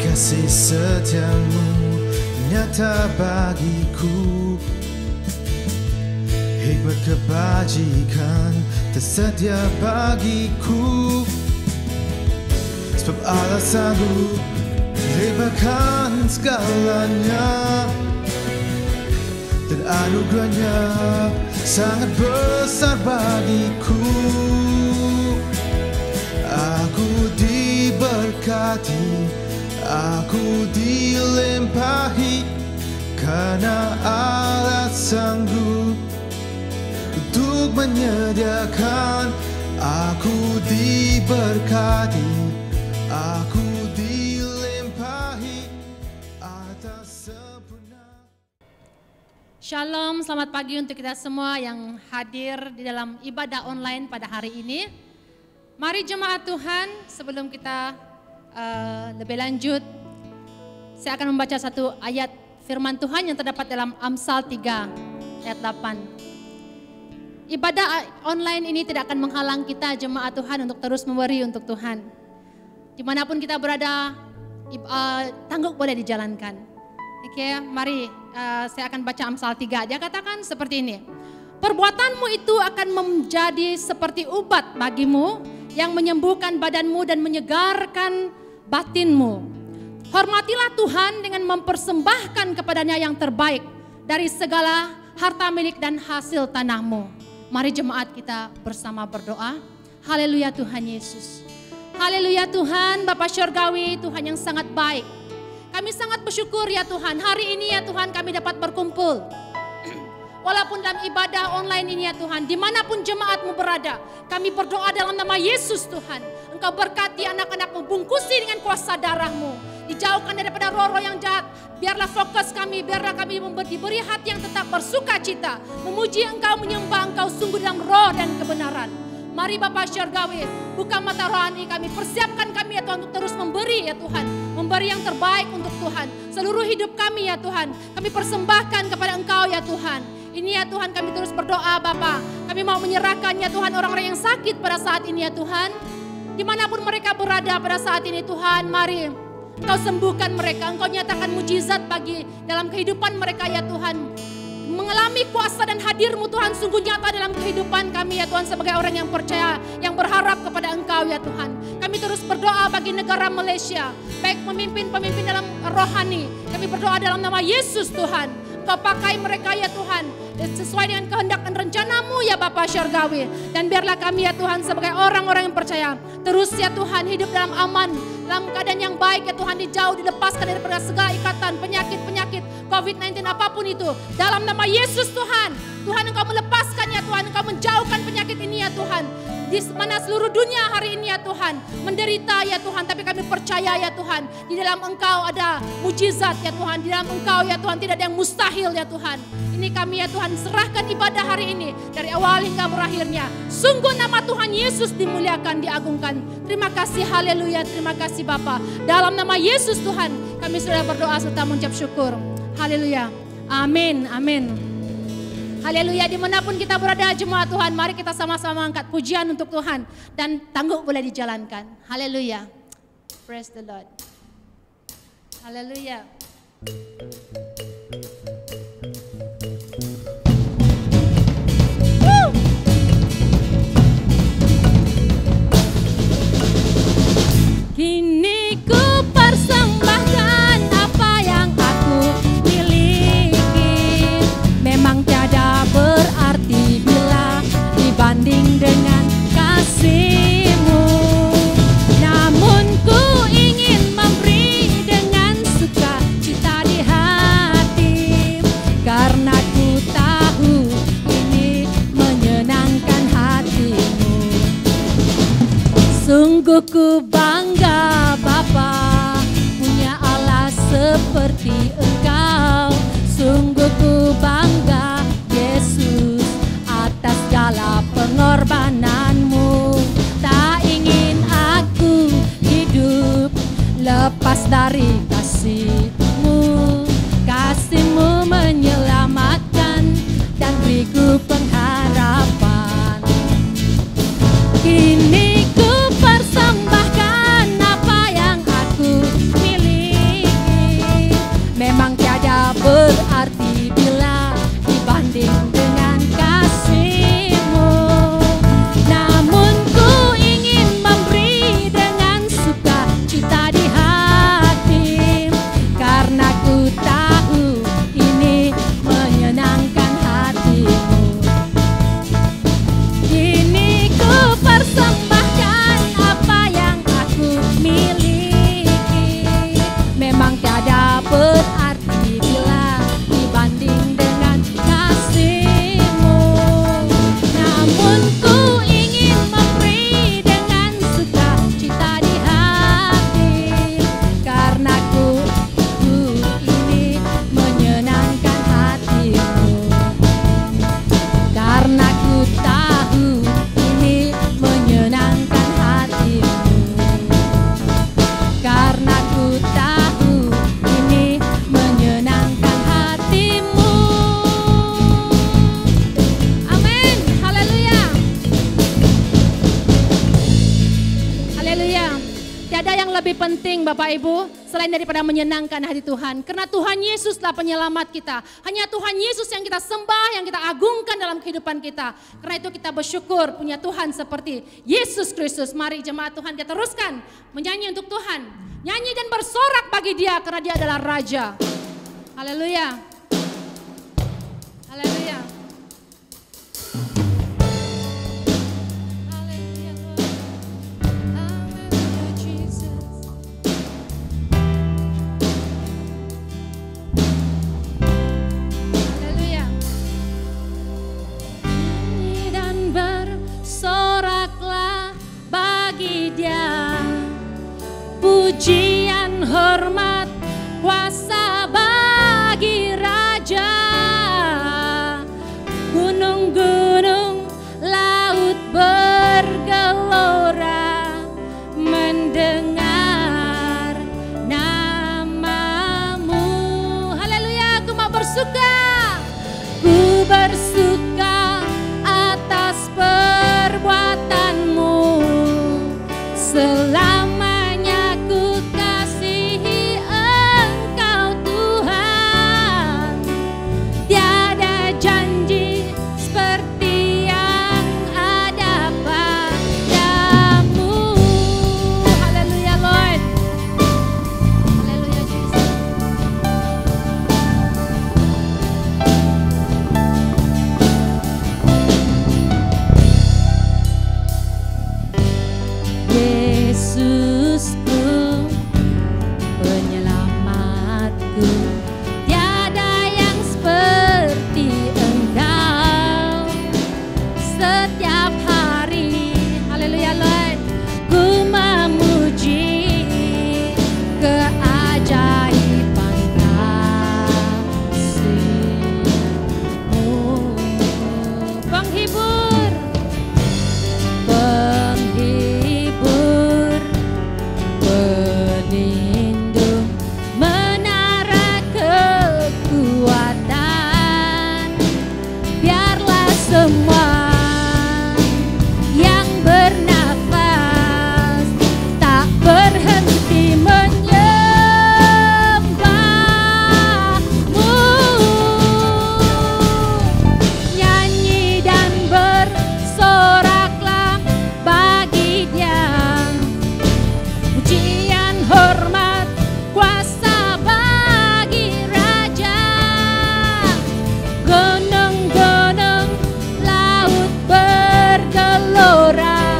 kasih setiamu nyata bagiku. Hikmat kebajikan tersedia bagiku. Sebab Allah sanggup limpahkan segalanya, dan anugerahnya sangat besar bagiku. Aku diberkati, aku dilimpahi, karena Allah sanggup untuk menyediakan. Aku diberkati, aku dilimpahi atas sempurna. Shalom, selamat pagi untuk kita semua yang hadir di dalam ibadah online pada hari ini. Mari jemaat Tuhan, sebelum kita lebih lanjut, saya akan membaca satu ayat firman Tuhan yang terdapat dalam Amsal 3 ayat 8. Ibadah online ini tidak akan menghalang kita jemaat Tuhan untuk terus memberi untuk Tuhan. Dimanapun kita berada, tangguk boleh dijalankan. Oke, mari saya akan baca Amsal 3. Dia katakan seperti ini. Perbuatanmu itu akan menjadi seperti obat bagimu yang menyembuhkan badanmu dan menyegarkan batinmu. Hormatilah Tuhan dengan mempersembahkan kepadanya yang terbaik dari segala harta milik dan hasil tanahmu. Mari jemaat kita bersama berdoa. Haleluya Tuhan Yesus. Haleluya Tuhan, Bapa Syurgawi, Tuhan yang sangat baik. Kami sangat bersyukur ya Tuhan, hari ini ya Tuhan kami dapat berkumpul. Walaupun dalam ibadah online ini ya Tuhan, dimanapun jemaatmu berada, kami berdoa dalam nama Yesus Tuhan. Engkau berkati anak-anakmu, bungkusi dengan kuasa darahmu. Dijauhkan daripada roh-roh yang jahat. Biarlah fokus kami, biarlah kami diberi hati yang tetap bersuka cita. Memuji Engkau, menyembah Engkau sungguh dalam roh dan kebenaran. Mari Bapa Syurgawi, buka mata rohani kami, persiapkan kami ya Tuhan untuk terus memberi ya Tuhan. Memberi yang terbaik untuk Tuhan. Seluruh hidup kami ya Tuhan, kami persembahkan kepada Engkau ya Tuhan. Ini ya Tuhan kami terus berdoa Bapa. Kami mau menyerahkan ya Tuhan orang-orang yang sakit pada saat ini ya Tuhan. Dimanapun mereka berada pada saat ini Tuhan, mari Engkau sembuhkan mereka, Engkau nyatakan mujizat bagi dalam kehidupan mereka ya Tuhan. Mengalami kuasa dan hadir-Mu Tuhan sungguh nyata dalam kehidupan kami ya Tuhan sebagai orang yang percaya, yang berharap kepada Engkau ya Tuhan. Kami terus berdoa bagi negara Malaysia, baik pemimpin-pemimpin dalam rohani. Kami berdoa dalam nama Yesus Tuhan. Engkau pakai mereka ya Tuhan sesuai dengan kehendak dan rencana-Mu ya Bapa Syurgawi. Dan biarlah kami ya Tuhan sebagai orang-orang yang percaya terus ya Tuhan hidup dalam aman, dalam keadaan yang baik ya Tuhan, dijauh, dilepaskan daripada segala ikatan, penyakit-penyakit, COVID-19 apapun itu. Dalam nama Yesus Tuhan, Tuhan Engkau melepaskan ya Tuhan, Engkau menjauhkan penyakit ini ya Tuhan. Di mana seluruh dunia hari ini ya Tuhan menderita ya Tuhan, tapi kami percaya ya Tuhan, di dalam Engkau ada mujizat ya Tuhan, di dalam Engkau ya Tuhan tidak ada yang mustahil ya Tuhan. Ini kami ya Tuhan serahkan ibadah hari ini dari awal hingga berakhirnya. Sungguh nama Tuhan Yesus dimuliakan, diagungkan. Terima kasih, haleluya, terima kasih Bapa. Dalam nama Yesus Tuhan kami sudah berdoa serta mengucap syukur. Haleluya, amin, amin. Haleluya, dimanapun kita berada jemaat Tuhan, mari kita sama-sama angkat pujian untuk Tuhan. Dan tangguk boleh dijalankan. Haleluya, praise the Lord. Haleluya. Kini ku persembahkan apa yang aku miliki. Memang tiada berarti bila dibanding dengan kasih-Mu. Namun ku ingin memberi dengan sukacita di hati, karena ku tahu ini menyenangkan hati-Mu. Sungguh ku bangga Bapa punya Allah seperti Engkau. Sungguh ku bangga Yesus atas segala pengorbanan-Mu. Tak ingin aku hidup lepas dari kasih-Mu. Kasih-Mu menyelamatkan dan beriku pengharapan. Kini ku persembahkan apa yang aku miliki. Bapak Ibu, selain daripada menyenangkan hati Tuhan, karena Tuhan Yesuslah penyelamat kita. Hanya Tuhan Yesus yang kita sembah, yang kita agungkan dalam kehidupan kita. Karena itu kita bersyukur punya Tuhan seperti Yesus Kristus. Mari jemaat Tuhan kita teruskan menyanyi untuk Tuhan. Nyanyi dan bersorak bagi Dia karena Dia adalah Raja. Haleluya. Haleluya. Soraklah bagi Dia, pujian, hormat, kuasa bagi Raja. Gunung-gunung, laut bergelora mendengar namamu. Haleluya, aku mau bersuka, ku bersuka atas perbuatanmu, selamanya ku kasihi Engkau Tuhan. Tiada janji seperti yang ada padamu. Haleluya Lord. Haleluya Jesus. Yesusku, penyelamatku, tiada yang seperti Engkau. Setiap hari, haleluya Lord, ku memuji keajaiban kasih-Mu. Penghibur, pelindung, menara kekuatan. Biarlah semua yang bernafas tak berhenti menyembah-Mu. Nyanyi dan bersoraklah bagi Dia, pujian, hormat, kuasa bagi Raja. Gunung-gunung, laut bergelora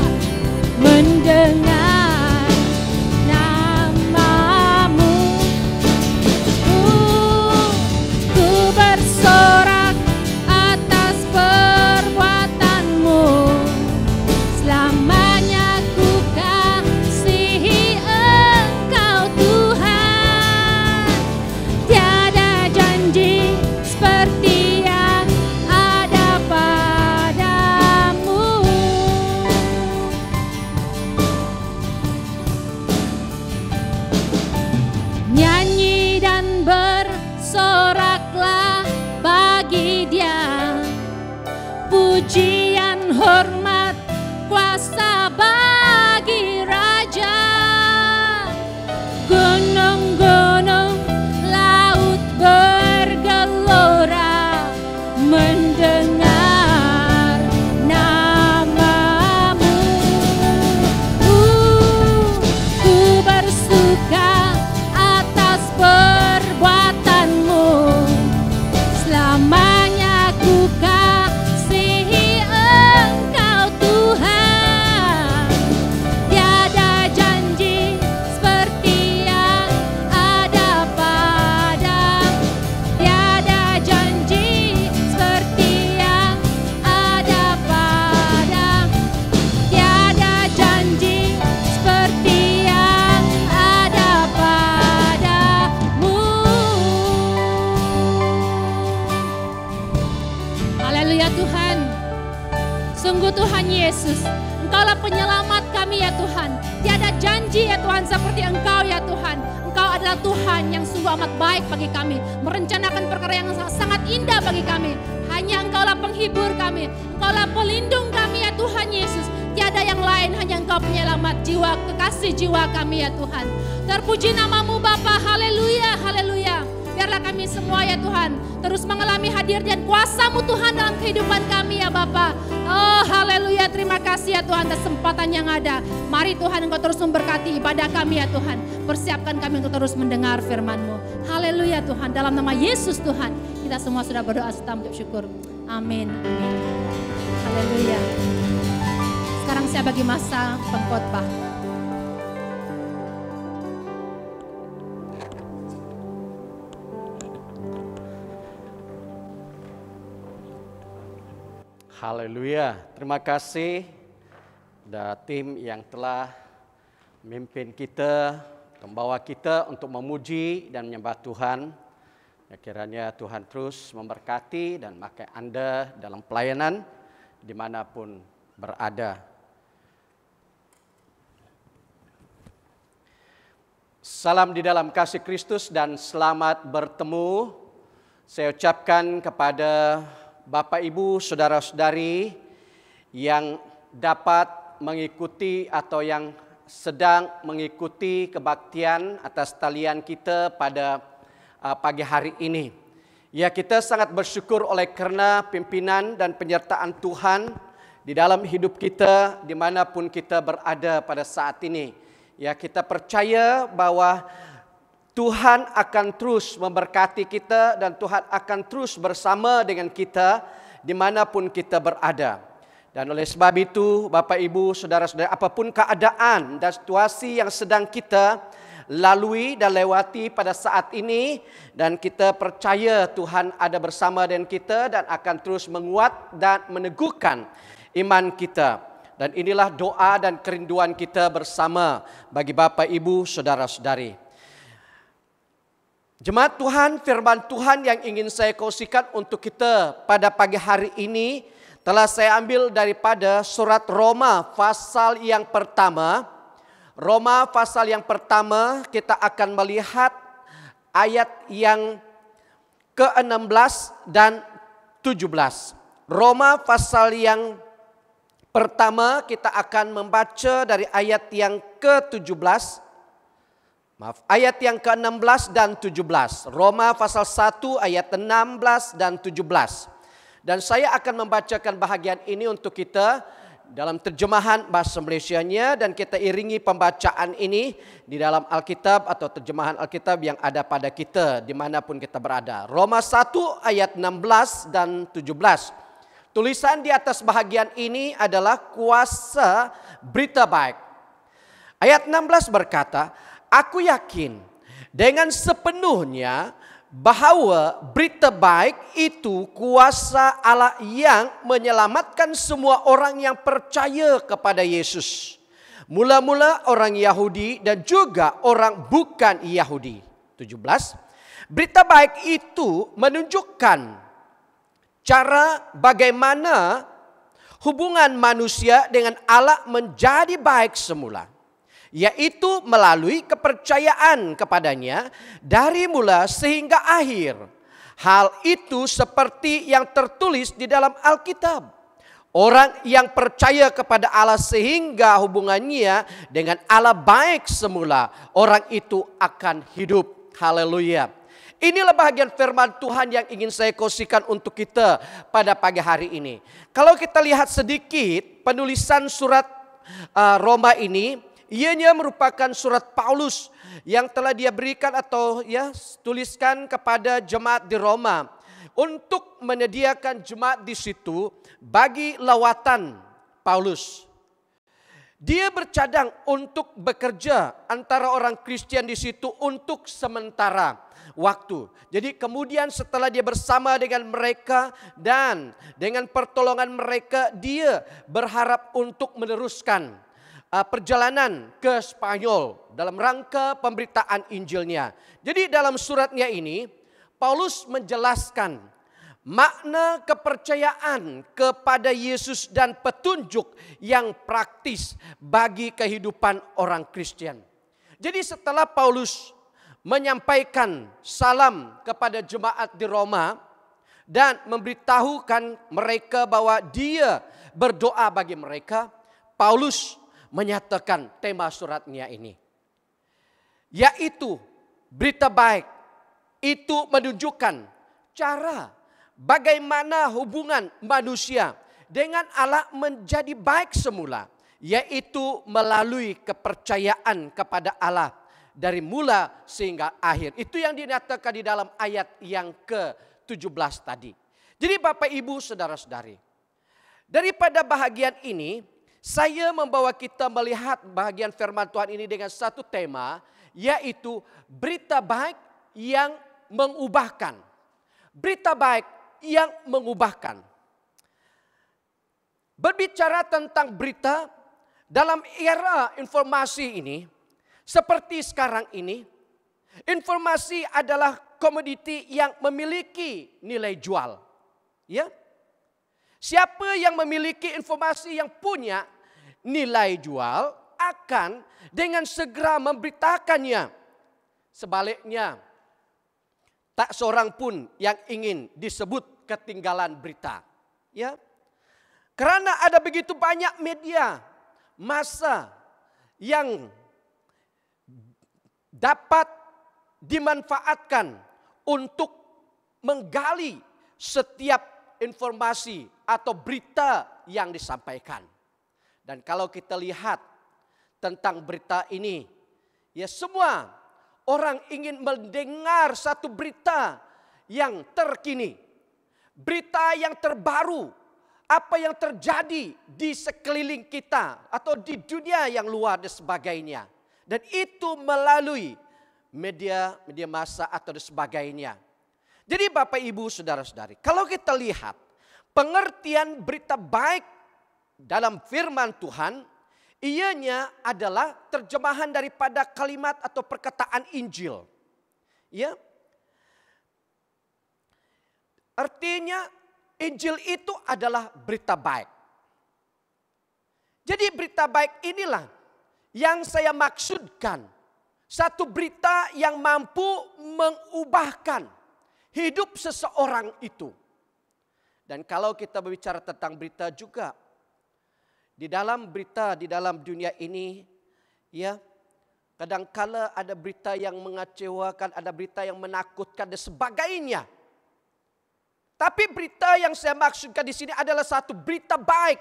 mendengar namamu. Ku bersorak atas perbuatanmu, selamanya ku kasihi Engkau Tuhan. Tiada janji seperti yang ada padamu. Nyanyi dan bersoraklah bagi Dia, pujian, hormat, kuasa bagi Raja. Gunung-gunung, laut bergelora mendengar namamu. Ku bersuka atas perbuatanmu, selamanya ku kasihi Engkau Tuhan. Tiada janji seperti yang ada padamu. Tiada janji seperti yang ada padamu. Tiada janji seperti yang ada padamu. Haleluya Tuhan. Sungguh Tuhan Yesus, Engkaulah penyelamat kami ya Tuhan. Tiada janji ya Tuhan seperti Engkau ya Tuhan. Engkau adalah Tuhan yang sungguh amat baik bagi kami, merencanakan perkara yang sangat indah bagi kami. Hanya Engkaulah penghibur kami, Engkaulah pelindung kami ya Tuhan Yesus. Tiada yang lain, hanya Engkau penyelamat jiwa, kekasih jiwa kami ya Tuhan. Terpuji namamu Bapa, haleluya, haleluya. Biarlah kami semua ya Tuhan terus mengalami hadir dan kuasa-Mu Tuhan dalam kehidupan kami ya Bapa. Oh haleluya, terima kasih ya Tuhan atas kesempatan yang ada. Mari Tuhan Engkau terus memberkati ibadah kami ya Tuhan. Persiapkan kami untuk terus mendengar firman-Mu. Haleluya Tuhan, dalam nama Yesus Tuhan. Kita semua sudah berdoa serta mengucap syukur. Amin, amin. Haleluya. Sekarang saya bagi masa pengkhotbah. Haleluya, terima kasih kepada tim yang telah memimpin kita, membawa kita untuk memuji dan menyembah Tuhan. Ya, kiranya Tuhan terus memberkati dan memakai Anda dalam pelayanan dimanapun berada. Salam di dalam kasih Kristus dan selamat bertemu. Saya ucapkan kepada Bapak, Ibu, Saudara-saudari yang dapat mengikuti atau yang sedang mengikuti kebaktian atas talian kita pada pagi hari ini. Ya, kita sangat bersyukur oleh karena pimpinan dan penyertaan Tuhan di dalam hidup kita dimanapun kita berada pada saat ini. Ya, kita percaya bahwa Tuhan akan terus memberkati kita dan Tuhan akan terus bersama dengan kita dimanapun kita berada. Dan oleh sebab itu, Bapak, Ibu, Saudara-saudara, apapun keadaan dan situasi yang sedang kita lalui dan lewati pada saat ini, dan kita percaya Tuhan ada bersama dengan kita dan akan terus menguat dan meneguhkan iman kita. Dan inilah doa dan kerinduan kita bersama bagi Bapak, Ibu, Saudara-saudari. Jemaat Tuhan, firman Tuhan yang ingin saya kongsikan untuk kita pada pagi hari ini telah saya ambil daripada surat Roma pasal yang pertama. Roma pasal yang pertama kita akan melihat ayat yang ke-16 dan 17. Roma pasal yang pertama kita akan membaca dari ayat yang ke-17. Ayat yang ke-16 dan 17. Roma pasal 1 ayat 16 dan 17. Dan saya akan membacakan bahagian ini untuk kita dalam terjemahan bahasa Malaysianya, dan kita iringi pembacaan ini di dalam Alkitab atau terjemahan Alkitab yang ada pada kita dimanapun kita berada. Roma 1 ayat 16 dan 17. Tulisan di atas bahagian ini adalah kuasa berita baik. Ayat 16 berkata, aku yakin dengan sepenuhnya bahawa berita baik itu kuasa Allah yang menyelamatkan semua orang yang percaya kepada Yesus. Mula-mula orang Yahudi dan juga orang bukan Yahudi. 17. Berita baik itu menunjukkan cara bagaimana hubungan manusia dengan Allah menjadi baik semula, yaitu melalui kepercayaan kepadanya dari mula sehingga akhir. Hal itu seperti yang tertulis di dalam Alkitab. Orang yang percaya kepada Allah sehingga hubungannya dengan Allah baik semula, orang itu akan hidup. Haleluya. Inilah bahagian firman Tuhan yang ingin saya kongsikan untuk kita pada pagi hari ini. Kalau kita lihat sedikit penulisan surat Roma ini, ianya merupakan surat Paulus yang telah dia berikan atau tuliskan kepada jemaat di Roma untuk menyediakan jemaat di situ bagi lawatan Paulus. Dia bercadang untuk bekerja antara orang Kristen di situ untuk sementara waktu. Jadi kemudian setelah dia bersama dengan mereka dan dengan pertolongan mereka, dia berharap untuk meneruskan perjalanan ke Spanyol dalam rangka pemberitaan Injilnya. Jadi dalam suratnya ini Paulus menjelaskan makna kepercayaan kepada Yesus dan petunjuk yang praktis bagi kehidupan orang Kristen. Jadi setelah Paulus menyampaikan salam kepada jemaat di Roma dan memberitahukan mereka bahwa dia berdoa bagi mereka, Paulus menyatakan tema suratnya ini, yaitu berita baik itu menunjukkan cara bagaimana hubungan manusia dengan Allah menjadi baik semula, yaitu melalui kepercayaan kepada Allah dari mula sehingga akhir. Itu yang dinyatakan di dalam ayat yang ke-17 tadi. Jadi Bapak Ibu saudara-saudari, daripada bahagian ini saya membawa kita melihat bahagian firman Tuhan ini dengan satu tema, yaitu berita baik yang mengubahkan. Berita baik yang mengubahkan. Berbicara tentang berita dalam era informasi ini, seperti sekarang ini, informasi adalah komoditi yang memiliki nilai jual. Ya, siapa yang memiliki informasi yang punya nilai jual akan dengan segera memberitakannya. Sebaliknya, tak seorang pun yang ingin disebut ketinggalan berita. Ya, karena ada begitu banyak media massa yang dapat dimanfaatkan untuk menggali setiap informasi atau berita yang disampaikan. Dan kalau kita lihat tentang berita ini, ya semua orang ingin mendengar satu berita yang terkini, berita yang terbaru, apa yang terjadi di sekeliling kita atau di dunia yang luar dan sebagainya. Dan itu melalui media massa atau dan sebagainya. Jadi Bapak Ibu saudara-saudari, kalau kita lihat pengertian berita baik dalam firman Tuhan, ianya adalah terjemahan daripada kalimat atau perkataan Injil. Ya. Artinya Injil itu adalah berita baik. Jadi berita baik inilah yang saya maksudkan. Satu berita yang mampu mengubahkan hidup seseorang itu. Dan kalau kita berbicara tentang berita juga, di dalam berita, di dalam dunia ini, ya, kadangkala ada berita yang mengecewakan, ada berita yang menakutkan dan sebagainya. Tapi berita yang saya maksudkan di sini adalah satu berita baik.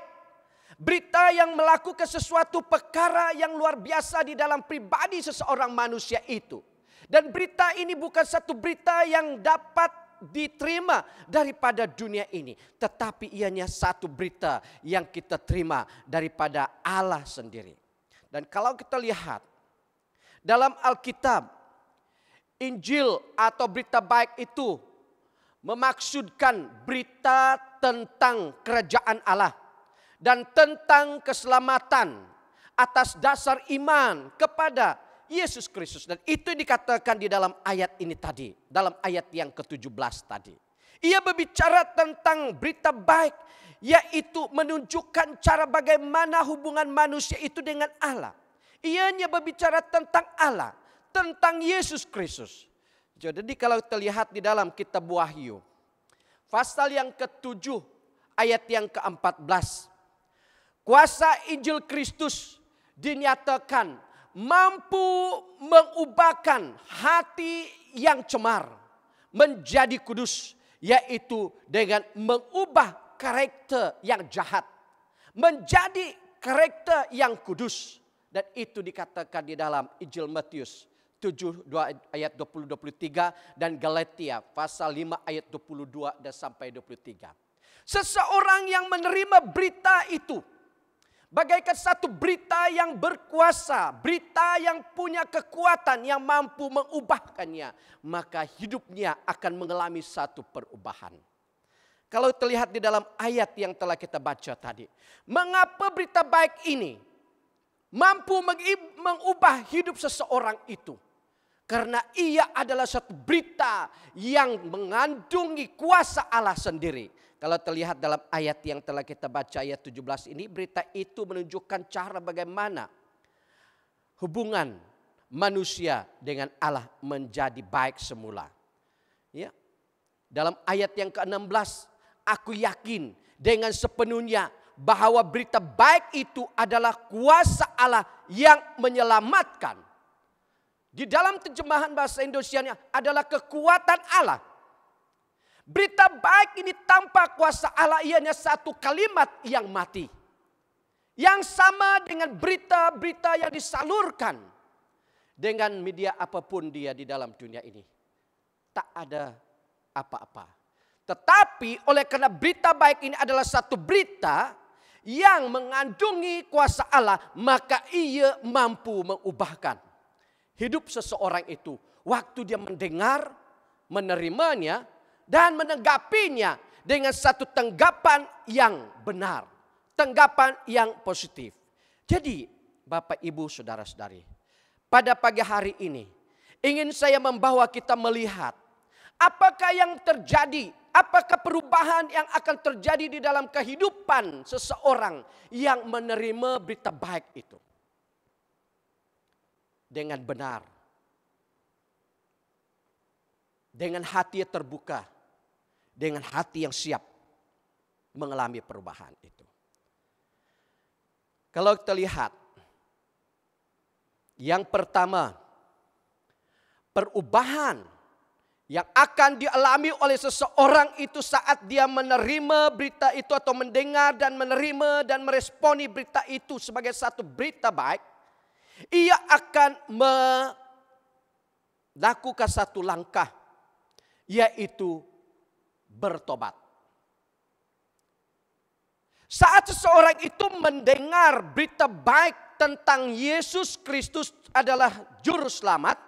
Berita yang melakukan sesuatu perkara yang luar biasa di dalam pribadi seseorang manusia itu. Dan berita ini bukan satu berita yang dapat diterima daripada dunia ini. Tetapi ianya satu berita yang kita terima daripada Allah sendiri. Dan kalau kita lihat dalam Alkitab, Injil atau berita baik itu memaksudkan berita tentang kerajaan Allah. Dan tentang keselamatan atas dasar iman kepada Yesus Kristus. Dan itu dikatakan di dalam ayat ini tadi. Dalam ayat yang ke-17 tadi. Ia berbicara tentang berita baik. Yaitu menunjukkan cara bagaimana hubungan manusia itu dengan Allah. Ianya berbicara tentang Allah. Tentang Yesus Kristus. Jadi kalau kita lihat di dalam kitab Wahyu. Pasal yang ke-7 ayat yang ke-14. Kuasa Injil Kristus dinyatakan mampu mengubahkan hati yang cemar menjadi kudus. Yaitu dengan mengubah karakter yang jahat menjadi karakter yang kudus. Dan itu dikatakan di dalam Injil Matius 7 ayat 20-23 dan Galatia pasal 5 ayat 22 dan sampai 23. Seseorang yang menerima berita itu bagaikan satu berita yang berkuasa, berita yang punya kekuatan yang mampu mengubahkannya, maka hidupnya akan mengalami satu perubahan. Kalau terlihat di dalam ayat yang telah kita baca tadi, mengapa berita baik ini mampu mengubah hidup seseorang itu? Karena ia adalah satu berita yang mengandungi kuasa Allah sendiri. Kalau terlihat dalam ayat yang telah kita baca ayat 17 ini, berita itu menunjukkan cara bagaimana hubungan manusia dengan Allah menjadi baik semula. Ya. Dalam ayat yang ke-16, aku yakin dengan sepenuhnya bahwa berita baik itu adalah kuasa Allah yang menyelamatkan. Di dalam terjemahan bahasa Indonesianya adalah kekuatan Allah. Berita baik ini tanpa kuasa Allah ianya satu kalimat yang mati. Yang sama dengan berita-berita yang disalurkan dengan media apapun dia di dalam dunia ini. Tak ada apa-apa. Tetapi oleh karena berita baik ini adalah satu berita yang mengandungi kuasa Allah, maka ia mampu mengubahkan hidup seseorang itu. Waktu dia mendengar, menerimanya, dan menanggapinya dengan satu tanggapan yang benar. Tanggapan yang positif. Jadi Bapak Ibu Saudara-saudari, pada pagi hari ini ingin saya membawa kita melihat apakah yang terjadi, apakah perubahan yang akan terjadi di dalam kehidupan seseorang yang menerima berita baik itu. Dengan benar. Dengan hati yang terbuka. Dengan hati yang siap mengalami perubahan itu. Kalau kita lihat, yang pertama, perubahan yang akan dialami oleh seseorang itu saat dia menerima berita itu atau mendengar dan menerima dan meresponi berita itu sebagai satu berita baik, ia akan melakukan satu langkah, yaitu bertobat. Saat seseorang itu mendengar berita baik tentang Yesus Kristus adalah juru selamat,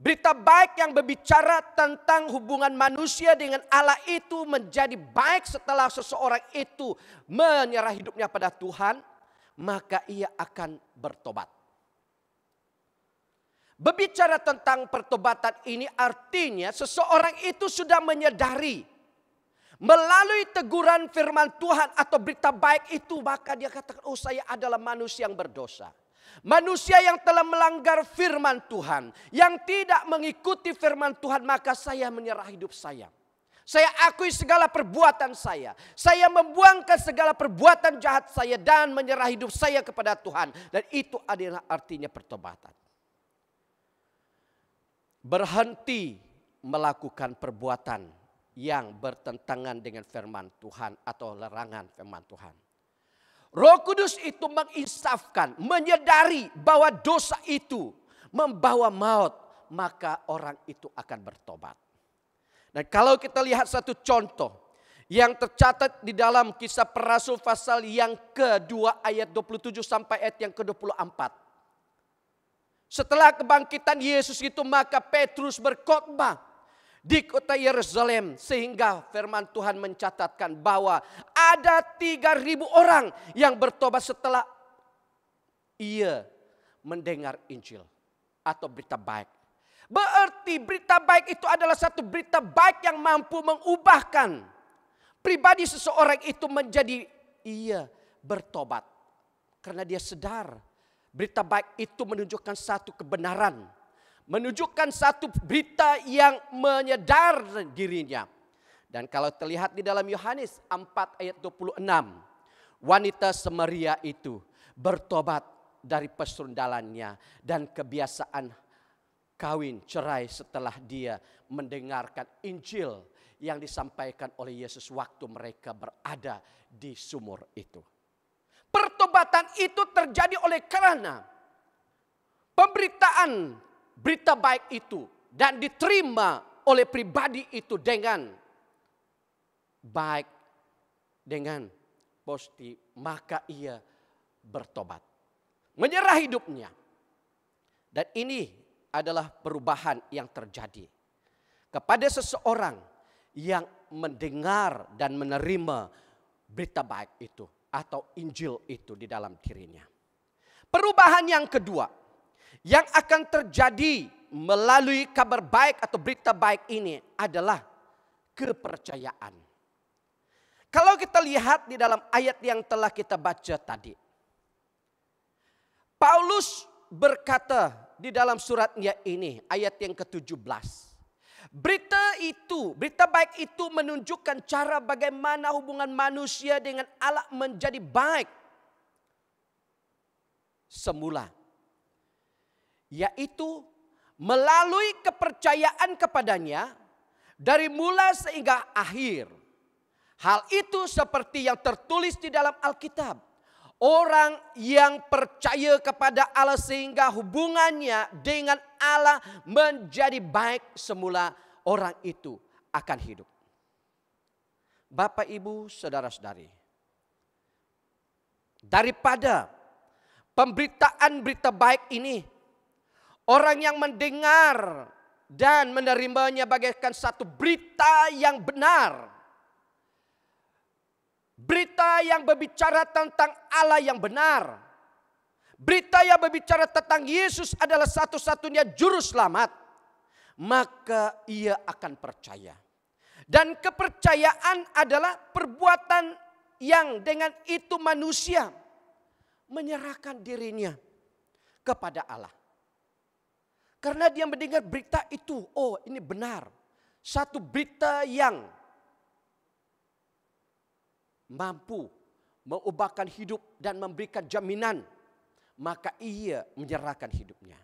berita baik yang berbicara tentang hubungan manusia dengan Allah itu menjadi baik setelah seseorang itu menyerah hidupnya pada Tuhan, maka ia akan bertobat. Berbicara tentang pertobatan ini artinya seseorang itu sudah menyadari melalui teguran firman Tuhan atau berita baik itu, maka dia katakan, oh saya adalah manusia yang berdosa. Manusia yang telah melanggar firman Tuhan, yang tidak mengikuti firman Tuhan, maka saya menyerah hidup saya. Saya akui segala perbuatan saya. Saya membuangkan segala perbuatan jahat saya dan menyerah hidup saya kepada Tuhan. Dan itu adalah artinya pertobatan. Berhenti melakukan perbuatan yang bertentangan dengan firman Tuhan atau larangan firman Tuhan. Roh Kudus itu menginsafkan, menyadari bahwa dosa itu membawa maut, maka orang itu akan bertobat. Dan kalau kita lihat satu contoh yang tercatat di dalam Kisah Para Rasul pasal yang kedua ayat 27 sampai ayat yang ke-24. Setelah kebangkitan Yesus itu, maka Petrus berkhotbah di kota Yerusalem, sehingga firman Tuhan mencatatkan bahwa ada 3.000 orang yang bertobat setelah ia mendengar Injil atau berita baik. Berarti berita baik itu adalah satu berita baik yang mampu mengubahkan pribadi seseorang itu menjadi ia bertobat. Karena dia sadar berita baik itu menunjukkan satu kebenaran. Menunjukkan satu berita yang menyadar dirinya. Dan kalau terlihat di dalam Yohanes 4 ayat 26. Wanita Samaria itu bertobat dari persundalannya dan kebiasaan kawin cerai setelah dia mendengarkan Injil yang disampaikan oleh Yesus waktu mereka berada di sumur itu. Pertobatan itu terjadi oleh karena pemberitaan berita baik itu dan diterima oleh pribadi itu dengan baik, dengan positif, maka ia bertobat, menyerah hidupnya. Dan ini adalah perubahan yang terjadi kepada seseorang yang mendengar dan menerima berita baik itu atau Injil itu di dalam dirinya. Perubahan yang kedua yang akan terjadi melalui kabar baik atau berita baik ini adalah kepercayaan. Kalau kita lihat di dalam ayat yang telah kita baca tadi, Paulus berkata di dalam suratnya ini, ayat yang ke-17, Berita baik itu menunjukkan cara bagaimana hubungan manusia dengan Allah menjadi baik semula. Yaitu melalui kepercayaan kepadanya dari mula sehingga akhir. Hal itu seperti yang tertulis di dalam Alkitab. Orang yang percaya kepada Allah sehingga hubungannya dengan Allah menjadi baik semula, orang itu akan hidup. Bapak, Ibu, saudara-saudari, daripada pemberitaan berita baik ini, orang yang mendengar dan menerimanya bagaikan satu berita yang benar. Berita yang berbicara tentang Allah yang benar. Berita yang berbicara tentang Yesus adalah satu-satunya juru selamat. Maka ia akan percaya. Dan kepercayaan adalah perbuatan yang dengan itu manusia menyerahkan dirinya kepada Allah. Karena dia mendengar berita itu, oh ini benar. Satu berita yang mampu mengubahkan hidup dan memberikan jaminan, maka ia menyerahkan hidupnya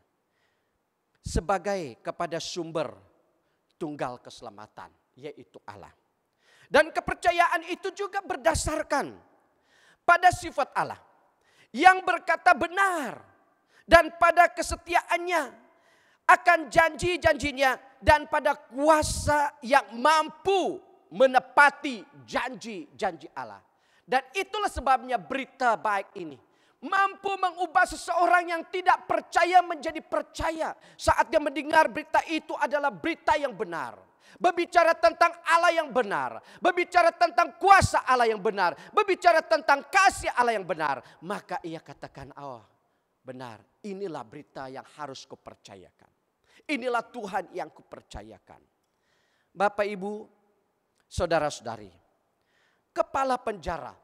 sebagai kepada sumber tunggal keselamatan, yaitu Allah. Dan kepercayaan itu juga berdasarkan pada sifat Allah yang berkata benar dan pada kesetiaannya akan janji-janjinya dan pada kuasa yang mampu menepati janji-janji Allah. Dan itulah sebabnya berita baik ini mampu mengubah seseorang yang tidak percaya menjadi percaya. Saat dia mendengar berita itu adalah berita yang benar. Berbicara tentang Allah yang benar. Berbicara tentang kuasa Allah yang benar. Berbicara tentang kasih Allah yang benar. Maka ia katakan, oh benar, inilah berita yang harus kupercayakan. Inilah Tuhan yang kupercayakan. Bapak, Ibu, saudara-saudari, kepala penjara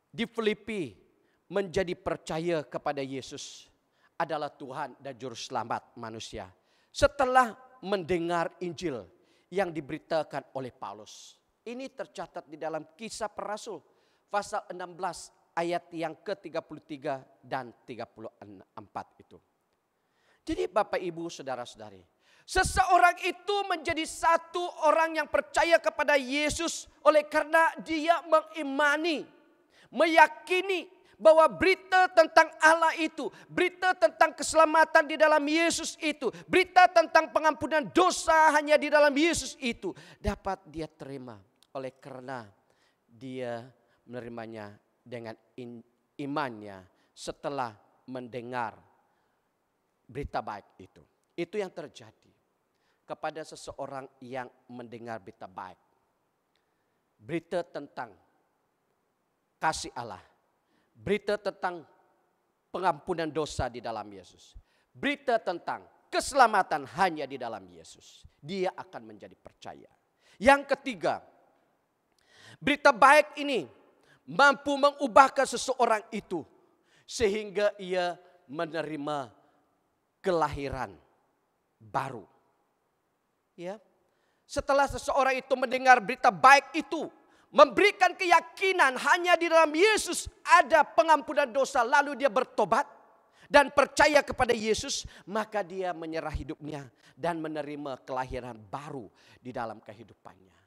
di Filipi menjadi percaya kepada Yesus adalah Tuhan dan Juru Selamat manusia. Setelah mendengar Injil yang diberitakan oleh Paulus. Ini tercatat di dalam Kisah Para Rasul pasal 16 ayat yang ke-33 dan 34 itu. Jadi Bapak, Ibu, saudara-saudari, seseorang itu menjadi satu orang yang percaya kepada Yesus oleh karena dia mengimani, meyakini bahwa berita tentang Allah itu, berita tentang keselamatan di dalam Yesus itu, berita tentang pengampunan dosa hanya di dalam Yesus itu dapat dia terima oleh karena dia menerimanya dengan imannya setelah mendengar berita baik itu. Itu yang terjadi kepada seseorang yang mendengar berita baik. Berita tentang kasih Allah. Berita tentang pengampunan dosa di dalam Yesus. Berita tentang keselamatan hanya di dalam Yesus. Dia akan menjadi percaya. Yang ketiga, berita baik ini mampu mengubahkan seseorang itu sehingga ia menerima kelahiran baru. Ya. Setelah seseorang itu mendengar berita baik itu, memberikan keyakinan hanya di dalam Yesus ada pengampunan dosa, lalu dia bertobat dan percaya kepada Yesus, maka dia menyerah hidupnya dan menerima kelahiran baru di dalam kehidupannya.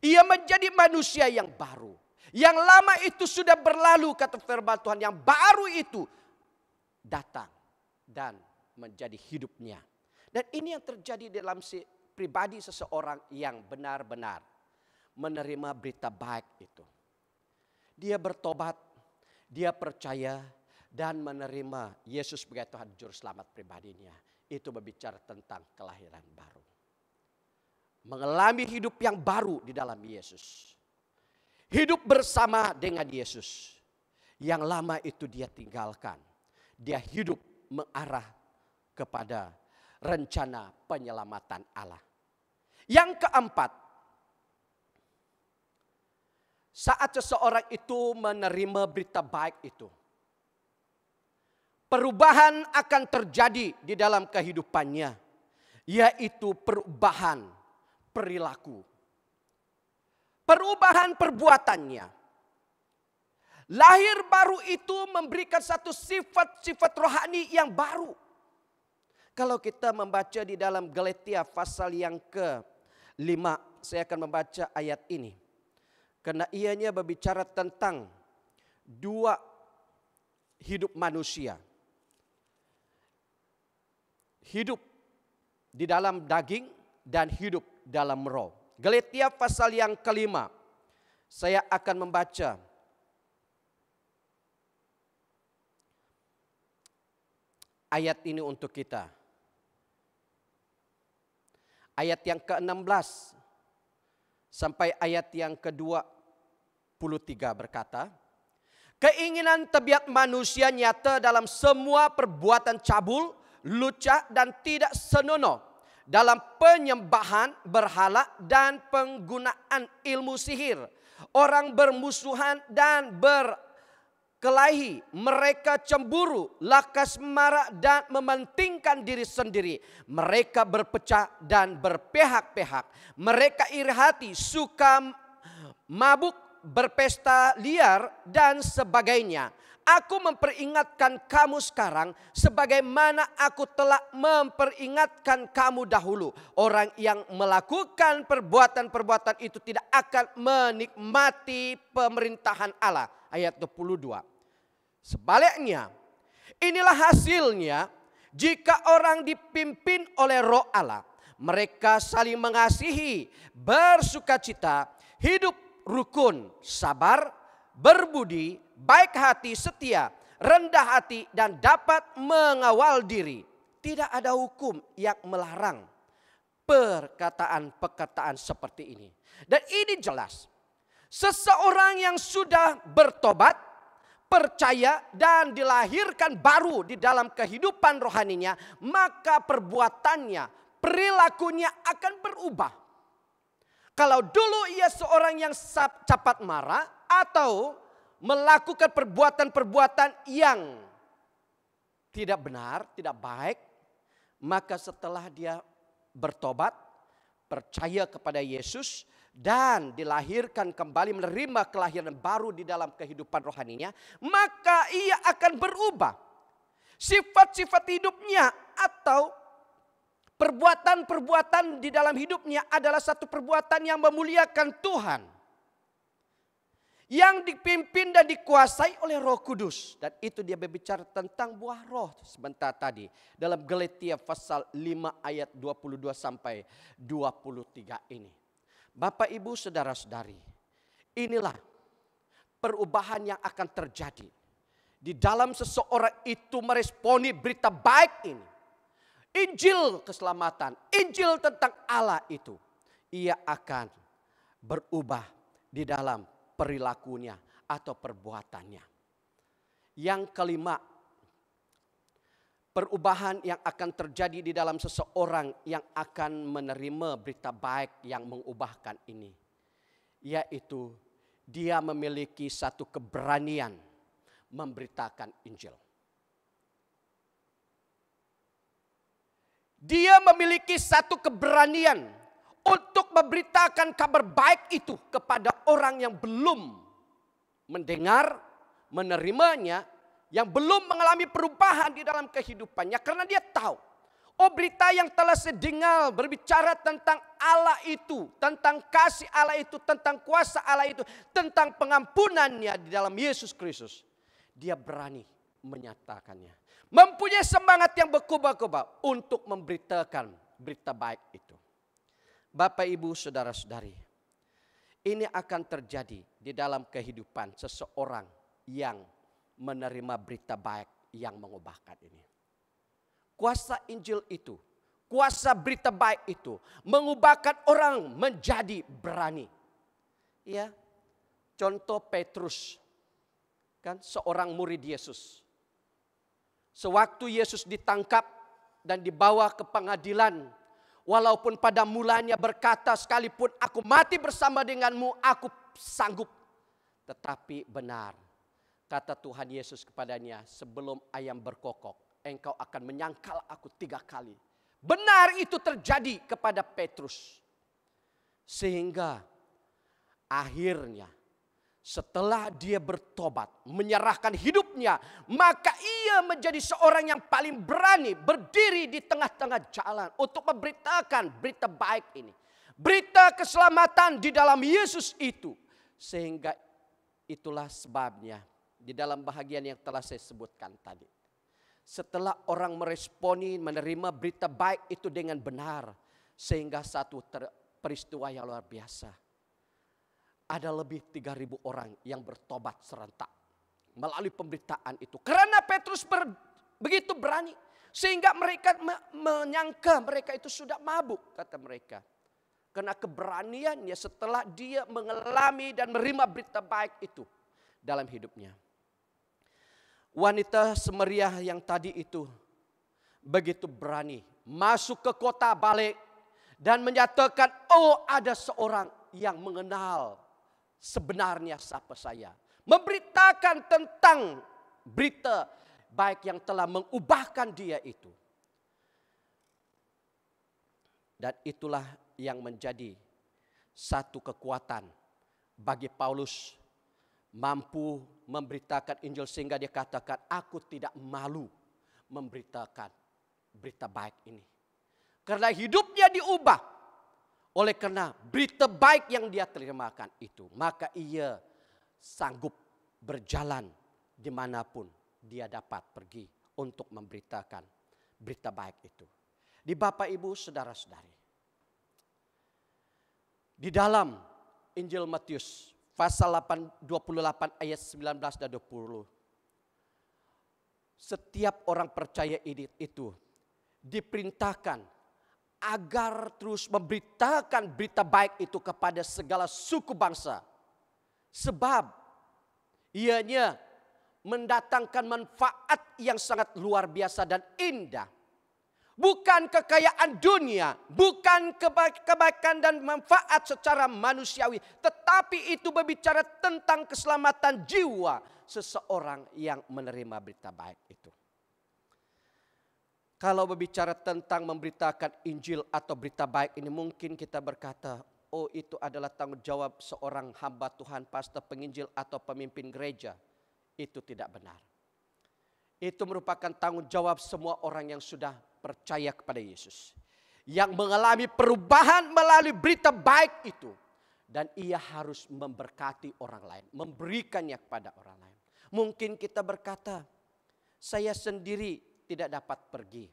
Ia menjadi manusia yang baru. Yang lama itu sudah berlalu, kata firman Tuhan. Yang baru itu datang dan menjadi hidupnya. Dan ini yang terjadi dalam pribadi seseorang yang benar-benar menerima berita baik itu. Dia bertobat, dia percaya dan menerima Yesus sebagai Tuhan Juru Selamat pribadinya. Itu berbicara tentang kelahiran baru. Mengalami hidup yang baru di dalam Yesus. Hidup bersama dengan Yesus. Yang lama itu dia tinggalkan. Dia hidup mengarah kepada rencana penyelamatan Allah. Yang keempat, saat seseorang itu menerima berita baik itu, perubahan akan terjadi di dalam kehidupannya. yaitu perubahan perilaku. Perubahan perbuatannya. Lahir baru itu memberikan satu sifat-sifat rohani yang baru. Kalau kita membaca di dalam Galatia pasal yang ke-5, saya akan membaca ayat ini. Karena ianya berbicara tentang dua hidup manusia. Hidup di dalam daging dan hidup dalam roh. Galatia pasal yang ke-5. Saya akan membaca ayat ini untuk kita. Ayat yang ke-16 sampai ayat yang ke-23 berkata, keinginan tabiat manusia nyata dalam semua perbuatan cabul, lucah dan tidak senonoh, dalam penyembahan berhala dan penggunaan ilmu sihir. Orang bermusuhan dan berkelahi. Mereka cemburu, lakas marah dan mementingkan diri sendiri. Mereka berpecah dan berpihak-pihak. Mereka iri hati, suka mabuk, berpesta liar dan sebagainya. Aku memperingatkan kamu sekarang sebagaimana aku telah memperingatkan kamu dahulu. Orang yang melakukan perbuatan-perbuatan itu tidak akan menikmati pemerintahan Allah. Ayat 22. Sebaliknya, inilah hasilnya jika orang dipimpin oleh Roh Allah. Mereka saling mengasihi, bersukacita, hidup rukun, sabar, berbudi, baik hati, setia, rendah hati, dan dapat mengawal diri. Tidak ada hukum yang melarang perkataan-perkataan seperti ini. Dan ini jelas. Seseorang yang sudah bertobat, percaya, dan dilahirkan baru di dalam kehidupan rohaninya, maka perbuatannya, perilakunya akan berubah. Kalau dulu ia seorang yang cepat marah atau melakukan perbuatan-perbuatan yang tidak benar, tidak baik, maka setelah dia bertobat, percaya kepada Yesus dan dilahirkan kembali, menerima kelahiran baru di dalam kehidupan rohaninya, maka ia akan berubah. Sifat-sifat hidupnya atau perbuatan-perbuatan di dalam hidupnya adalah satu perbuatan yang memuliakan Tuhan, yang dipimpin dan dikuasai oleh Roh Kudus. Dan itu dia berbicara tentang buah roh sebentar tadi. Dalam Galatia pasal 5 ayat 22 sampai 23 ini. Bapak, Ibu, Saudara-saudari. Inilah perubahan yang akan terjadi. Di dalam seseorang itu meresponi berita baik ini. Injil keselamatan, Injil tentang Allah itu. Ia akan berubah di dalam perilakunya atau perbuatannya. Yang kelima, perubahan yang akan terjadi di dalam seseorang yang akan menerima berita baik yang mengubahkan ini, yaitu dia memiliki satu keberanian memberitakan Injil. Dia memiliki satu keberanian untuk memberitakan kabar baik itu kepada orang yang belum mendengar, menerimanya, yang belum mengalami perubahan di dalam kehidupannya. Karena dia tahu, oh, berita yang telah saya dengar berbicara tentang Allah itu, tentang kasih Allah itu, tentang kuasa Allah itu, tentang pengampunannya di dalam Yesus Kristus. Dia berani menyatakannya. Mempunyai semangat yang berkobar-kobar untuk memberitakan berita baik itu. Bapak, Ibu, Saudara-saudari, ini akan terjadi di dalam kehidupan seseorang yang menerima berita baik yang mengubahkan ini. Kuasa Injil itu, kuasa berita baik itu mengubahkan orang menjadi berani. Ya, contoh Petrus, kan seorang murid Yesus. Sewaktu Yesus ditangkap dan dibawa ke pengadilan, walaupun pada mulanya berkata, sekalipun aku mati bersama denganmu, aku sanggup. Tetapi benar, kata Tuhan Yesus kepadanya, sebelum ayam berkokok, engkau akan menyangkal aku 3 kali. Benar itu terjadi kepada Petrus. Sehingga akhirnya setelah dia bertobat, menyerahkan hidupnya, maka ia menjadi seorang yang paling berani berdiri di tengah-tengah jalan untuk memberitakan berita baik ini. Berita keselamatan di dalam Yesus itu. Sehingga itulah sebabnya di dalam bahagian yang telah saya sebutkan tadi. Setelah orang meresponi, menerima berita baik itu dengan benar. Sehingga satu peristiwa yang luar biasa. Ada lebih 3.000 orang yang bertobat serentak melalui pemberitaan itu. Karena Petrus begitu berani. Sehingga mereka menyangka mereka itu sudah mabuk, kata mereka. Karena keberaniannya setelah dia mengalami dan menerima berita baik itu dalam hidupnya. Wanita semeriah yang tadi itu begitu berani masuk ke kota balik dan menyatakan, oh ada seorang yang mengenal sebenarnya siapa saya. Memberitakan tentang berita baik yang telah mengubahkan dia itu. Dan itulah yang menjadi satu kekuatan bagi Paulus mampu memberitakan Injil sehingga dia katakan, aku tidak malu memberitakan berita baik ini. Karena hidupnya diubah oleh karena berita baik yang dia terimakan itu. Maka ia sanggup berjalan dimanapun dia dapat pergi untuk memberitakan berita baik itu. Di Bapak Ibu Saudara-saudari, di dalam Injil Matius pasal 28 ayat 19 dan 20. Setiap orang percaya itu diperintahkan agar terus memberitakan berita baik itu kepada segala suku bangsa. Sebab ianya mendatangkan manfaat yang sangat luar biasa dan indah. Bukan kekayaan dunia, bukan kebaikan dan manfaat secara manusiawi. Tetapi itu berbicara tentang keselamatan jiwa seseorang yang menerima berita baik itu. Kalau berbicara tentang memberitakan Injil atau berita baik ini, mungkin kita berkata, oh itu adalah tanggung jawab seorang hamba Tuhan, pastor, penginjil atau pemimpin gereja. Itu tidak benar. Itu merupakan tanggung jawab semua orang yang sudah percaya kepada Yesus. Yang mengalami perubahan melalui berita baik itu. Dan ia harus memberkati orang lain. Memberikannya kepada orang lain. Mungkin kita berkata, saya sendiri tidak dapat pergi.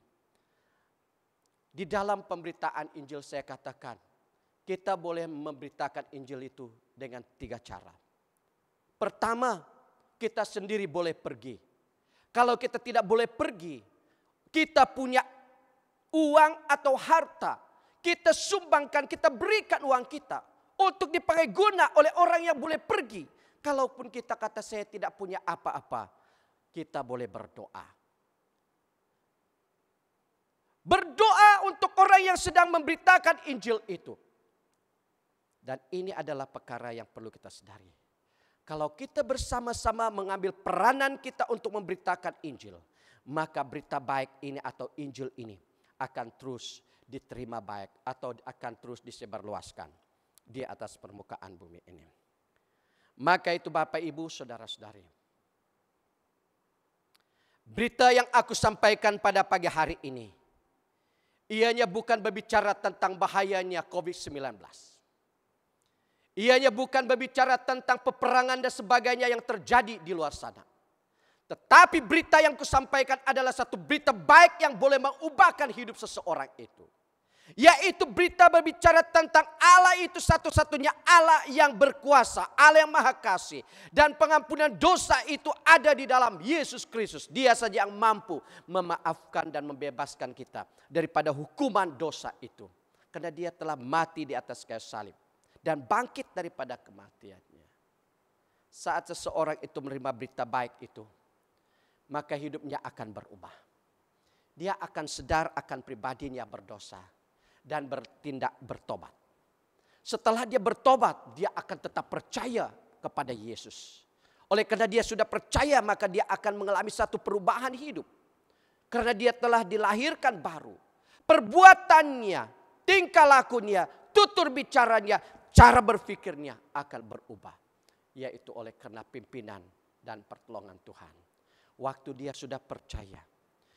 Di dalam pemberitaan Injil saya katakan, kita boleh memberitakan Injil itu dengan 3 cara. Pertama, kita sendiri boleh pergi. Kalau kita tidak boleh pergi, kita punya uang atau harta, kita sumbangkan, kita berikan uang kita untuk dipakai guna oleh orang yang boleh pergi. Kalaupun kita kata saya tidak punya apa-apa, kita boleh berdoa. Berdoa untuk orang yang sedang memberitakan Injil itu. Dan ini adalah perkara yang perlu kita sadari. Kalau kita bersama-sama mengambil peranan kita untuk memberitakan Injil, maka berita baik ini atau Injil ini akan terus diterima baik atau akan terus disebarluaskan di atas permukaan bumi ini. Maka itu Bapak Ibu Saudara-saudari, berita yang aku sampaikan pada pagi hari ini, ianya bukan berbicara tentang bahayanya COVID-19. Ianya bukan berbicara tentang peperangan dan sebagainya yang terjadi di luar sana. Tetapi berita yang kusampaikan adalah satu berita baik yang boleh mengubahkan hidup seseorang itu. Yaitu berita berbicara tentang Allah itu satu-satunya Allah yang berkuasa, Allah yang maha kasih. Dan pengampunan dosa itu ada di dalam Yesus Kristus. Dia saja yang mampu memaafkan dan membebaskan kita daripada hukuman dosa itu. Karena dia telah mati di atas kayu salib dan bangkit daripada kematiannya. Saat seseorang itu menerima berita baik itu, maka hidupnya akan berubah. Dia akan sadar akan pribadinya berdosa dan bertindak bertobat. Setelah dia bertobat, dia akan tetap percaya kepada Yesus. Oleh karena dia sudah percaya, maka dia akan mengalami satu perubahan hidup. Karena dia telah dilahirkan baru. perbuatannya, tingkah lakunya, tutur bicaranya, cara berpikirnya akan berubah. Yaitu oleh karena pimpinan dan pertolongan Tuhan. Waktu dia sudah percaya,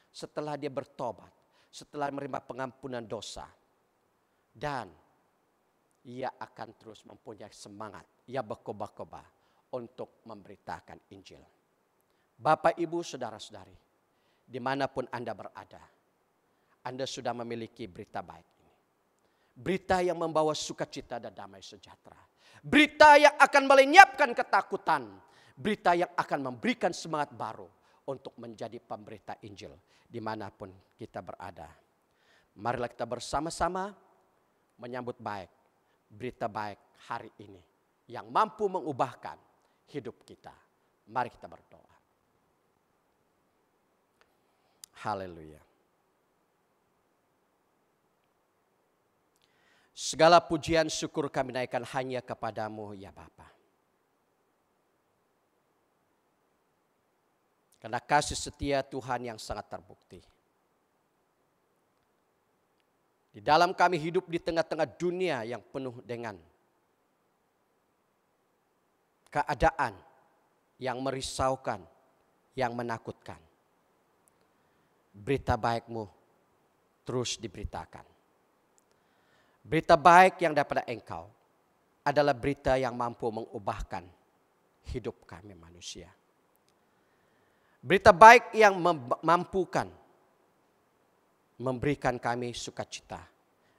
setelah dia bertobat, setelah menerima pengampunan dosa, dan ia akan terus mempunyai semangat, ia berkobar-kobar untuk memberitakan Injil. Bapak, Ibu, Saudara-saudari, dimanapun Anda berada, Anda sudah memiliki berita baik ini. Berita yang membawa sukacita dan damai sejahtera. Berita yang akan melenyapkan ketakutan. Berita yang akan memberikan semangat baru untuk menjadi pemberita Injil dimanapun kita berada. Marilah kita bersama-sama menyambut baik berita baik hari ini yang mampu mengubahkan hidup kita. Mari kita berdoa. Haleluya. Segala pujian syukur kami naikkan hanya kepadamu ya Bapa. Karena kasih setia Tuhan yang sangat terbukti. Di dalam kami hidup di tengah-tengah dunia yang penuh dengan keadaan yang merisaukan, yang menakutkan. Berita baik-Mu terus diberitakan. Berita baik yang daripada Engkau adalah berita yang mampu mengubahkan hidup kami manusia. Berita baik yang memampukan memberikan kami sukacita.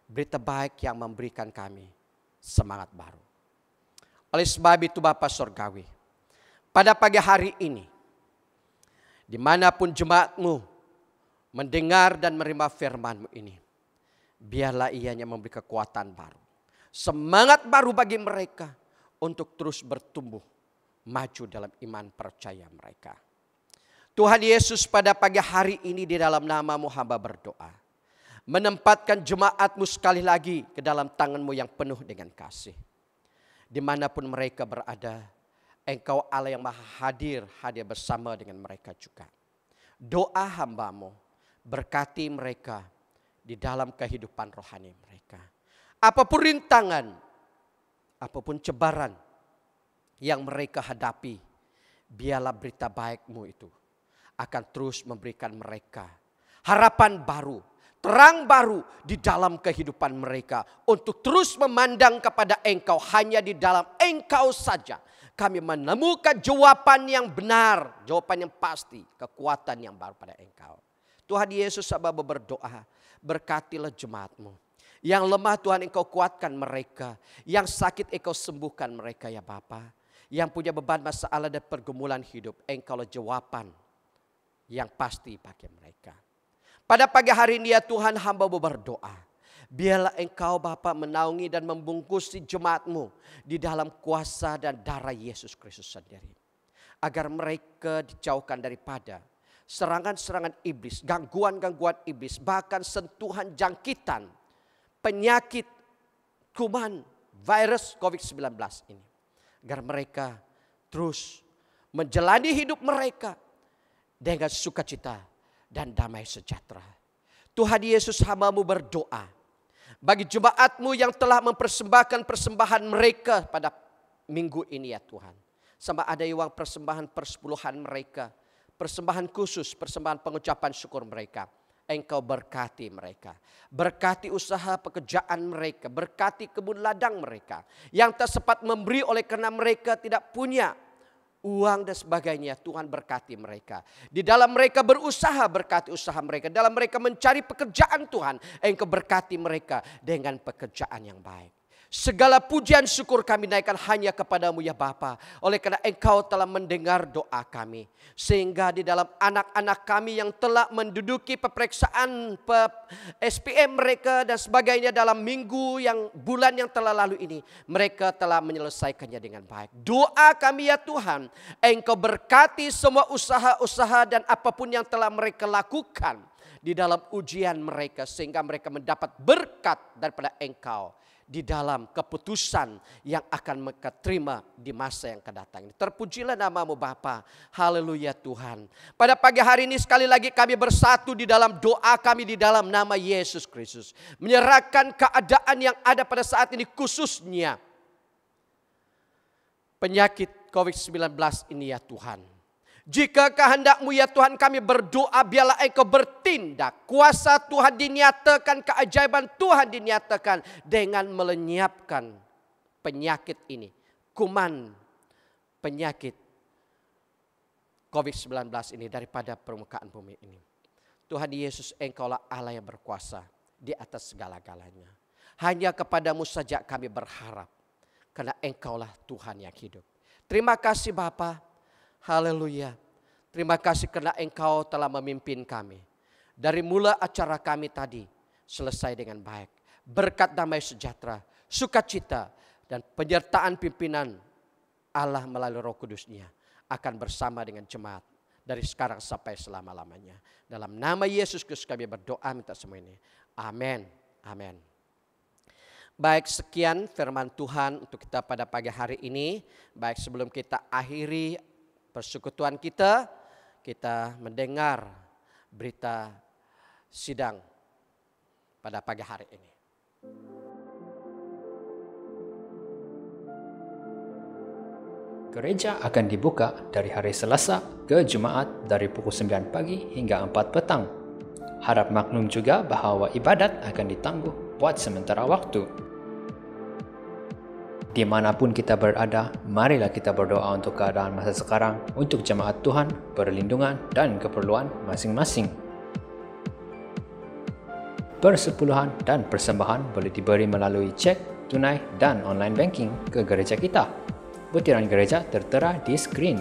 Berita baik yang memberikan kami semangat baru. Oleh sebab itu Bapa Surgawi, pada pagi hari ini, dimanapun jemaat-Mu mendengar dan menerima firman-Mu ini, biarlah ianya memberi kekuatan baru. Semangat baru bagi mereka untuk terus bertumbuh, maju dalam iman percaya mereka. Tuhan Yesus, pada pagi hari ini di dalam nama-Mu hamba berdoa. Menempatkan jemaat-Mu sekali lagi ke dalam tangan-Mu yang penuh dengan kasih. Dimanapun mereka berada, Engkau Allah yang maha hadir bersama dengan mereka juga. Doa hamba-Mu, berkati mereka di dalam kehidupan rohani mereka. Apapun rintangan, apapun cebaran yang mereka hadapi, biarlah berita baik-Mu itu akan terus memberikan mereka harapan baru, terang baru di dalam kehidupan mereka. Untuk terus memandang kepada Engkau, hanya di dalam Engkau saja kami menemukan jawaban yang benar, jawaban yang pasti, kekuatan yang baru pada Engkau. Tuhan Yesus, hamba berdoa, berkatilah jemaat-Mu. Yang lemah Tuhan Engkau kuatkan mereka, yang sakit Engkau sembuhkan mereka ya Bapa. Yang punya beban masalah dan pergumulan hidup, Engkaulah jawaban yang pasti bagi mereka. Pada pagi hari ini ya Tuhan, hamba berdoa, biarlah Engkau Bapa menaungi dan membungkusi jemaat-Mu di dalam kuasa dan darah Yesus Kristus sendiri. Agar mereka dijauhkan daripada serangan-serangan iblis, gangguan-gangguan iblis, bahkan sentuhan jangkitan, penyakit, kuman, virus COVID-19 ini. Agar mereka terus menjalani hidup mereka dengan sukacita dan damai sejahtera. Tuhan Yesus, hamba-Mu berdoa bagi jemaat-Mu yang telah mempersembahkan persembahan mereka pada minggu ini ya Tuhan. Sama ada uang persembahan persepuluhan mereka, persembahan khusus, persembahan pengucapan syukur mereka. Engkau berkati mereka. Berkati usaha pekerjaan mereka. Berkati kebun ladang mereka. Yang tak sempat memberi oleh karena mereka tidak punya uang dan sebagainya. Tuhan berkati mereka. Di dalam mereka berusaha, berkati usaha mereka. Dalam mereka mencari pekerjaan Tuhan, Engkau berkati mereka dengan pekerjaan yang baik. Segala pujian syukur kami naikkan hanya kepadamu ya Bapa. Oleh karena Engkau telah mendengar doa kami. Sehingga di dalam anak-anak kami yang telah menduduki peperiksaan SPM mereka dan sebagainya dalam minggu bulan yang telah lalu ini. Mereka telah menyelesaikannya dengan baik. Doa kami ya Tuhan, Engkau berkati semua usaha-usaha dan apapun yang telah mereka lakukan di dalam ujian mereka, sehingga mereka mendapat berkat daripada Engkau di dalam keputusan yang akan mereka terima di masa yang akan datang. Terpujilah nama-Mu Bapa. Haleluya Tuhan. Pada pagi hari ini sekali lagi kami bersatu di dalam doa kami di dalam nama Yesus Kristus. Menyerahkan keadaan yang ada pada saat ini, khususnya penyakit COVID-19 ini ya Tuhan. Jika kehendak-Mu ya Tuhan, kami berdoa biarlah Engkau bertindak. Kuasa Tuhan dinyatakan, keajaiban Tuhan dinyatakan dengan melenyapkan penyakit ini. Kuman penyakit COVID-19 ini daripada permukaan bumi ini. Tuhan Yesus, Engkaulah Allah yang berkuasa di atas segala-galanya. Hanya kepadamu saja kami berharap, karena Engkaulah Tuhan yang hidup. Terima kasih Bapa. Haleluya. Terima kasih karena Engkau telah memimpin kami. Dari mula acara kami tadi selesai dengan baik. Berkat damai sejahtera, sukacita, dan penyertaan pimpinan Allah melalui Roh Kudus-Nya akan bersama dengan jemaat dari sekarang sampai selama-lamanya. Dalam nama Yesus Kristus kami berdoa minta semua ini. Amin. Amin. Baik, sekian firman Tuhan untuk kita pada pagi hari ini. Baik, sebelum kita akhiri persekutuan kita mendengar berita sidang pada pagi hari ini. Gereja akan dibuka dari hari Selasa ke Jumaat dari pukul 9 pagi hingga 4 petang. Harap maklum juga bahawa ibadat akan ditangguh buat sementara waktu. Dimanapun kita berada, marilah kita berdoa untuk keadaan masa sekarang, untuk jemaat Tuhan, perlindungan dan keperluan masing-masing. Persepuluhan dan persembahan boleh diberi melalui cek, tunai dan online banking ke gereja kita. Butiran gereja tertera di skrin.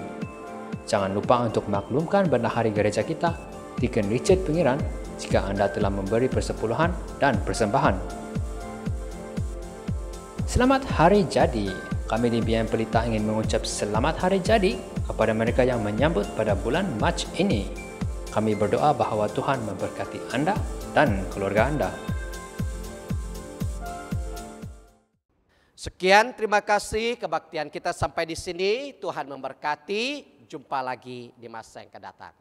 Jangan lupa untuk maklumkan bendahari gereja kita, Deacon Richard Pengiran, jika Anda telah memberi persepuluhan dan persembahan. Selamat Hari Jadi. Kami di BM Pelita ingin mengucap selamat Hari Jadi kepada mereka yang menyambut pada bulan Mac ini. Kami berdoa bahawa Tuhan memberkati Anda dan keluarga Anda. Sekian, terima kasih kebaktian kita sampai di sini. Tuhan memberkati. Jumpa lagi di masa yang akan datang.